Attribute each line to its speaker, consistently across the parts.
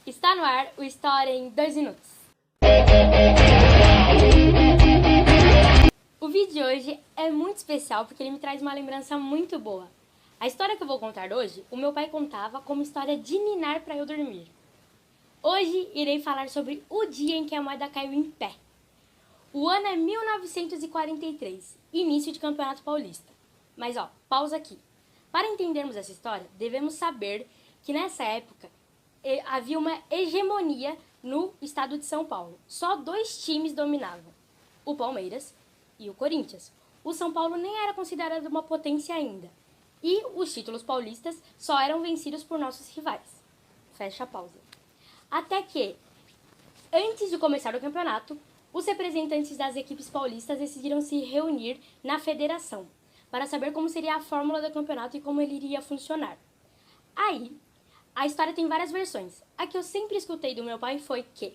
Speaker 1: Está no ar o História em 2 minutos. O vídeo de hoje é muito especial porque ele me traz uma lembrança muito boa. A história que eu vou contar hoje, o meu pai contava como história de ninar para eu dormir. Hoje irei falar sobre o dia em que a moeda caiu em pé. O ano é 1943, início de Campeonato Paulista. Mas pausa aqui. Para entendermos essa história, devemos saber que nessa época havia uma hegemonia no estado de São Paulo. Só 2 times dominavam, o Palmeiras e o Corinthians. O São Paulo nem era considerado uma potência ainda. E os títulos paulistas só eram vencidos por nossos rivais. Fecha a pausa. Até que, antes de começar o campeonato, os representantes das equipes paulistas decidiram se reunir na federação para saber como seria a fórmula do campeonato e como ele iria funcionar. Aí, a história tem várias versões. A que eu sempre escutei do meu pai foi que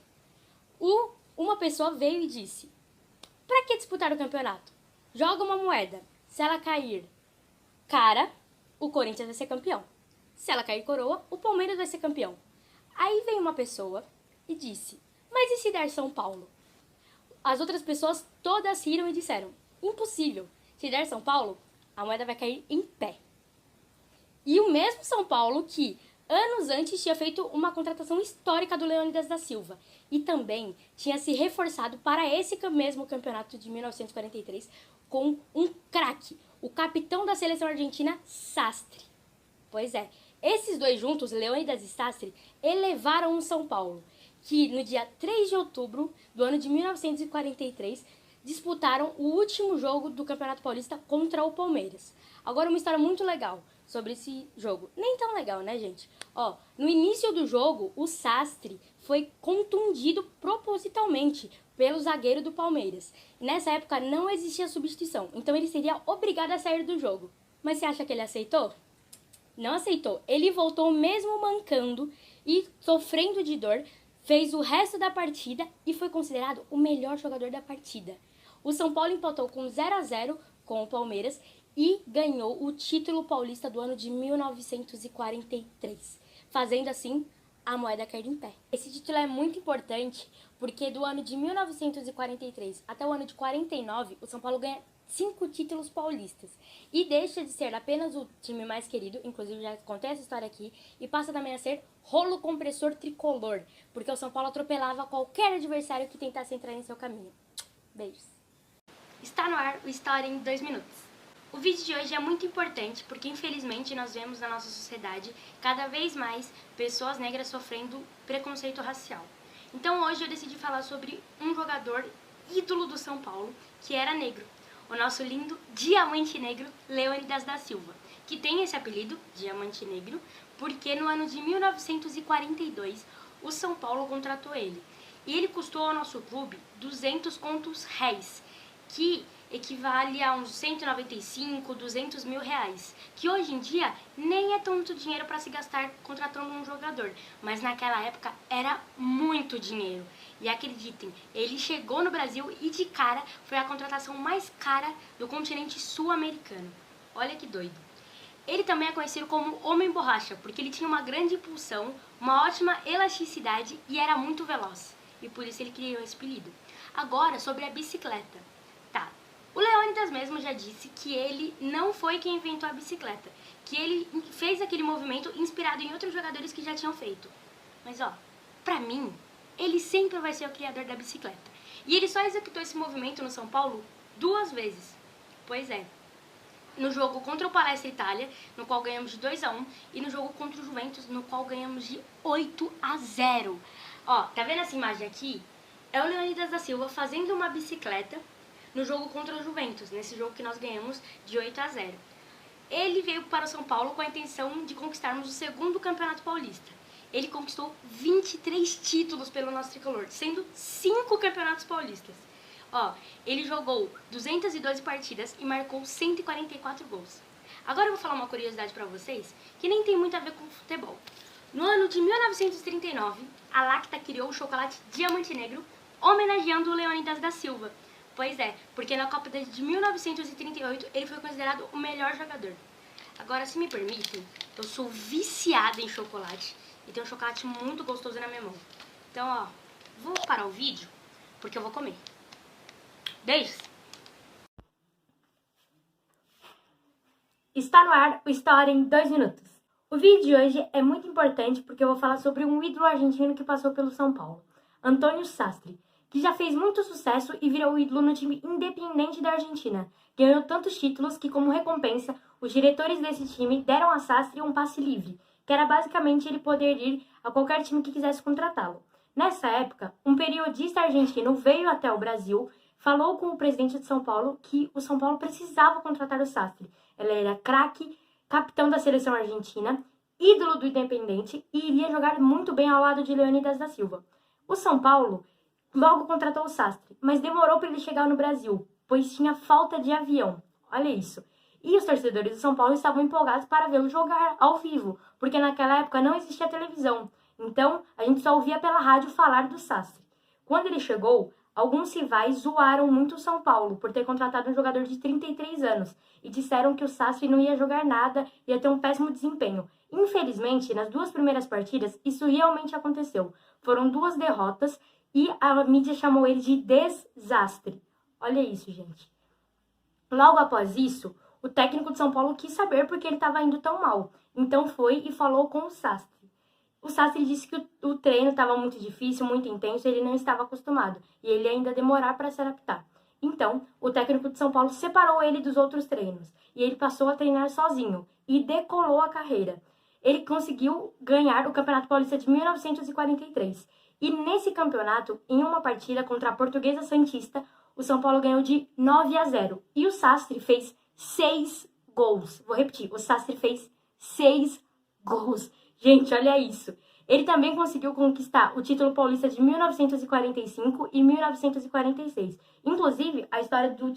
Speaker 1: uma pessoa veio e disse: "Para que disputar o campeonato? Joga uma moeda. Se ela cair cara, o Corinthians vai ser campeão. Se ela cair coroa, o Palmeiras vai ser campeão." Aí veio uma pessoa e disse: "Mas e se der São Paulo?" As outras pessoas todas riram e disseram: "Impossível. Se der São Paulo, a moeda vai cair em pé." E o mesmo São Paulo que anos antes tinha feito uma contratação histórica do Leônidas da Silva e também tinha se reforçado para esse mesmo campeonato de 1943 com um craque, o capitão da seleção argentina, Sastre. Pois é, esses dois juntos, Leônidas e Sastre, elevaram o São Paulo, que no dia 3 de outubro do ano de 1943 disputaram o último jogo do Campeonato Paulista contra o Palmeiras. Agora uma história muito legal sobre esse jogo. Nem tão legal, né, gente? No início do jogo, o Sastre foi contundido propositalmente pelo zagueiro do Palmeiras. E nessa época não existia substituição, então ele seria obrigado a sair do jogo. Mas você acha que ele aceitou? Não aceitou. Ele voltou mesmo mancando e sofrendo de dor, fez o resto da partida e foi considerado o melhor jogador da partida. O São Paulo empatou com 0-0 com o Palmeiras e ganhou o título paulista do ano de 1943, fazendo assim a moeda cair em pé. Esse título é muito importante porque do ano de 1943 até o ano de 49, o São Paulo ganha 5 títulos paulistas e deixa de ser apenas o time mais querido, inclusive já contei essa história aqui, e passa também a ser rolo compressor tricolor, porque o São Paulo atropelava qualquer adversário que tentasse entrar em seu caminho. Beijos. Está no ar o História em 2 minutos. O vídeo de hoje é muito importante porque, infelizmente, nós vemos na nossa sociedade cada vez mais pessoas negras sofrendo preconceito racial. Então hoje eu decidi falar sobre um jogador ídolo do São Paulo, que era negro, o nosso lindo Diamante Negro, Leônidas da Silva, que tem esse apelido, Diamante Negro, porque no ano de 1942 o São Paulo contratou ele. E ele custou ao nosso clube 200 contos réis, que equivale a uns 195, 200 mil reais, que hoje em dia nem é tanto dinheiro para se gastar contratando um jogador, mas naquela época era muito dinheiro. E acreditem, ele chegou no Brasil e de cara foi a contratação mais cara do continente sul-americano. Olha que doido. Ele também é conhecido como Homem Borracha, porque ele tinha uma grande impulsão, uma ótima elasticidade e era muito veloz. E por isso ele criou esse apelido. Agora, sobre a bicicleta. O Leônidas mesmo já disse que ele não foi quem inventou a bicicleta, que ele fez aquele movimento inspirado em outros jogadores que já tinham feito. Mas pra mim, ele sempre vai ser o criador da bicicleta. E ele só executou esse movimento no São Paulo 2 vezes. Pois é, no jogo contra o Palestra Itália, no qual ganhamos de 2-1, e no jogo contra o Juventus, no qual ganhamos de 8-0. Tá vendo essa imagem aqui? É o Leônidas da Silva fazendo uma bicicleta no jogo contra o Juventus, nesse jogo que nós ganhamos de 8-0. Ele veio para o São Paulo com a intenção de conquistarmos o 2º Campeonato Paulista. Ele conquistou 23 títulos pelo nosso tricolor, sendo 5 campeonatos paulistas. Ele jogou 212 partidas e marcou 144 gols. Agora eu vou falar uma curiosidade para vocês que nem tem muito a ver com futebol. No ano de 1939, a Lacta criou o chocolate Diamante Negro, homenageando o Leônidas da Silva. Pois é, porque na Copa de 1938 ele foi considerado o melhor jogador. Agora, se me permitem, eu sou viciada em chocolate e tem um chocolate muito gostoso na minha mão. Então, ó, vou parar o vídeo porque eu vou comer. Beijos! Está no ar o História em 2 minutos. O vídeo de hoje é muito importante porque eu vou falar sobre um ídolo argentino que passou pelo São Paulo, Antônio Sastre, que já fez muito sucesso e virou ídolo no time Independiente da Argentina. Ganhou tantos títulos que, como recompensa, os diretores desse time deram a Sastre um passe livre, que era basicamente ele poder ir a qualquer time que quisesse contratá-lo. Nessa época, um periodista argentino veio até o Brasil, falou com o presidente de São Paulo que o São Paulo precisava contratar o Sastre. Ele era craque, capitão da seleção argentina, ídolo do Independente e iria jogar muito bem ao lado de Leônidas da Silva. O São Paulo logo contratou o Sastre, mas demorou para ele chegar no Brasil, pois tinha falta de avião. Olha isso. E os torcedores do São Paulo estavam empolgados para vê-lo jogar ao vivo, porque naquela época não existia televisão. Então, a gente só ouvia pela rádio falar do Sastre. Quando ele chegou, alguns rivais zoaram muito o São Paulo por ter contratado um jogador de 33 anos e disseram que o Sastre não ia jogar nada e ia ter um péssimo desempenho. Infelizmente, nas 2 primeiras partidas, isso realmente aconteceu. Foram 2 derrotas e a mídia chamou ele de desastre. Olha isso, gente. Logo após isso, o técnico de São Paulo quis saber por que ele estava indo tão mal. Então foi e falou com o Sastre. O Sastre disse que o treino estava muito difícil, muito intenso, e ele não estava acostumado, e ele ia ainda demorar para se adaptar. Então, o técnico de São Paulo separou ele dos outros treinos, e ele passou a treinar sozinho, e decolou a carreira. Ele conseguiu ganhar o Campeonato Paulista de 1943, e nesse campeonato, em uma partida contra a Portuguesa Santista, o São Paulo ganhou de 9-0, e o Sastre fez 6 gols. Vou repetir, o Sastre fez 6 gols. Gente, olha isso. Ele também conseguiu conquistar o título paulista de 1945 e 1946. Inclusive, a história do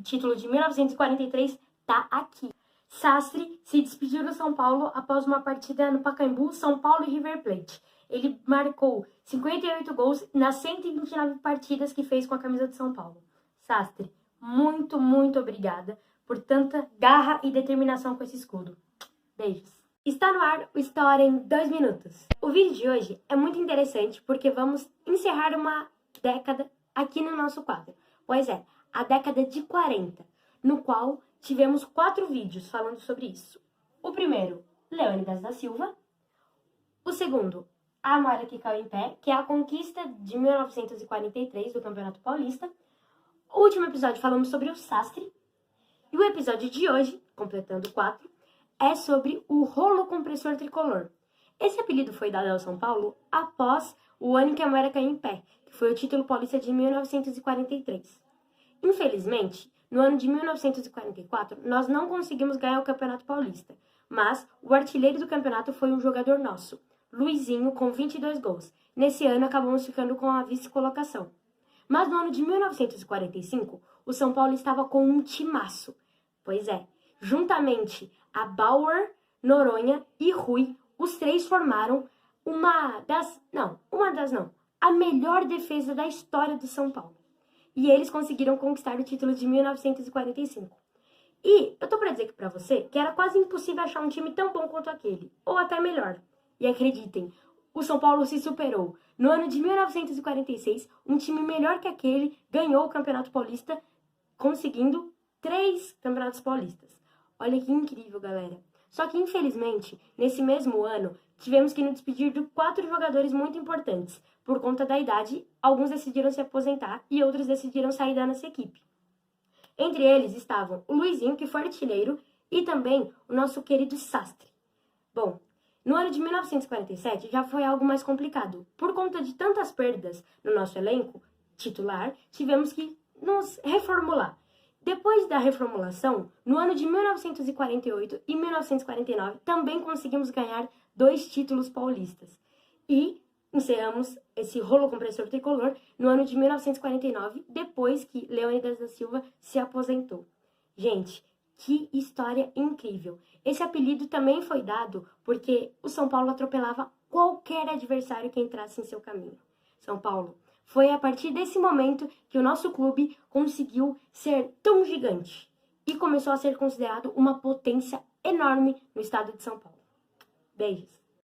Speaker 1: título de 1943 tá aqui. Sastre se despediu do São Paulo após uma partida no Pacaembu, São Paulo e River Plate. Ele marcou 58 gols nas 129 partidas que fez com a camisa de São Paulo. Sastre, muito, muito obrigada por tanta garra e determinação com esse escudo. Beijos. Está no ar o História em 2 minutos. O vídeo de hoje é muito interessante porque vamos encerrar uma década aqui no nosso quadro. Pois é, a década de 40, no qual tivemos 4 vídeos falando sobre isso. O primeiro, Leônidas da Silva. O segundo, A Mara que Caiu em Pé, que é a conquista de 1943 do Campeonato Paulista. O último episódio falamos sobre o Sastre. E o episódio de hoje, completando 4, é sobre o rolo compressor tricolor. Esse apelido foi dado ao São Paulo após o ano que a Moera caiu em pé, que foi o título paulista de 1943. Infelizmente, no ano de 1944, nós não conseguimos ganhar o Campeonato Paulista, mas o artilheiro do campeonato foi um jogador nosso, Luizinho, com 22 gols. Nesse ano, acabamos ficando com a vice-colocação. Mas no ano de 1945, o São Paulo estava com um timaço. Pois é, juntamente a Bauer, Noronha e Rui, os 3 formaram a melhor defesa da história do São Paulo. E eles conseguiram conquistar o título de 1945. E eu tô pra dizer aqui pra você que era quase impossível achar um time tão bom quanto aquele, ou até melhor. E acreditem, o São Paulo se superou. No ano de 1946, um time melhor que aquele ganhou o Campeonato Paulista, conseguindo 3 Campeonatos Paulistas. Olha que incrível, galera. Só que, infelizmente, nesse mesmo ano, tivemos que nos despedir de 4 jogadores muito importantes. Por conta da idade, alguns decidiram se aposentar e outros decidiram sair da nossa equipe. Entre eles estavam o Luizinho, que foi artilheiro, e também o nosso querido Sastre. Bom, no ano de 1947 já foi algo mais complicado. Por conta de tantas perdas no nosso elenco titular, tivemos que nos reformular. Depois da reformulação, no ano de 1948 e 1949, também conseguimos ganhar 2 títulos paulistas. E encerramos esse rolo compressor tricolor no ano de 1949, depois que Leônidas da Silva se aposentou. Gente, que história incrível! Esse apelido também foi dado porque o São Paulo atropelava qualquer adversário que entrasse em seu caminho. São Paulo, foi a partir desse momento que o nosso clube conseguiu ser tão gigante e começou a ser considerado uma potência enorme no estado de São Paulo. Beijos!